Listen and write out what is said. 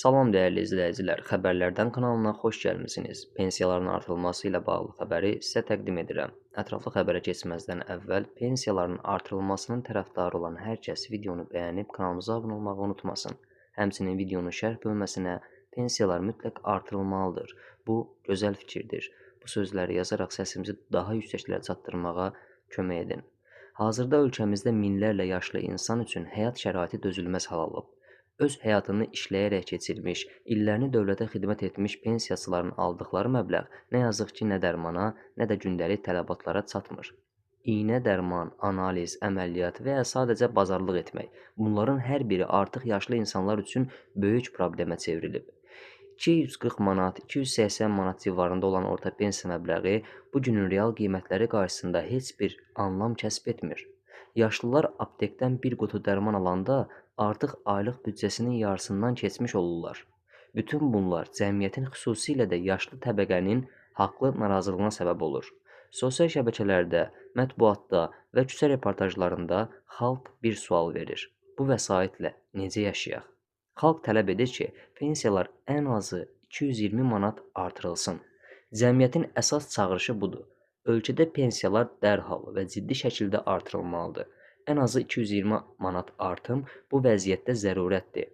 Salam dəyərli izləyicilər, Xəbərlərdən kanalına xoş gəlmisiniz. Pensiyaların artırılması ilə bağlı xəbəri sizə təqdim edirəm. Ətraflı xəbərə keçməzdən əvvəl pensiyaların artırılmasının tərəfdarı olan hər kəs videonu bəyənib kanalımıza abunə olmağı unutmasın. Həmçinin videonun şərh bölməsinə pensiyalar mütləq artırılmalıdır. Bu gözəl fikirdir. Bu sözləri yazaraq səsimizi daha yüksəklərə çatdırmağa kömək edin. Hazırda ölkəmizdə minlərlə yaşlı insan üçün həyat şəraiti dözülməz hal alıb. Öz həyatını işləyərək keçirmiş, illərini dövlətə xidmət etmiş pensiyaçıların aldıqları məbləğ nə yazıq ki, nə dərmana, nə də gündəlik tələbatlara çatmır. İynə, dərman, analiz, əməliyyat və ya sadəcə bazarlıq etmək, bunların hər biri artıq yaşlı insanlar üçün böyük problemə çevrilib. 240 manat, 280 manat civarında olan orta pensiya məbləği bu günün real qiymətləri qarşısında heç bir anlam kəsb etmir. Yaşlılar aptekdən bir qutu dərman alanda artıq aylıq büdcəsinin yarısından keçmiş olurlar. Bütün bunlar cəmiyyətin, xüsusilə də yaşlı təbəqənin haqlı narazılığına səbəb olur. Sosial şəbəkələrdə, mətbuatda və küçə reportajlarında xalq bir sual verir: bu vəsaitlə necə yaşayaq? Xalq tələb edir ki, pensiyalar ən azı 220 manat artırılsın. Cəmiyyətin əsas çağırışı budur. Ölkədə pensiyalar dərhal və ciddi şəkildə artırılmalıdır. Ən azı 220 manat artım bu vəziyyətdə zərurətdir.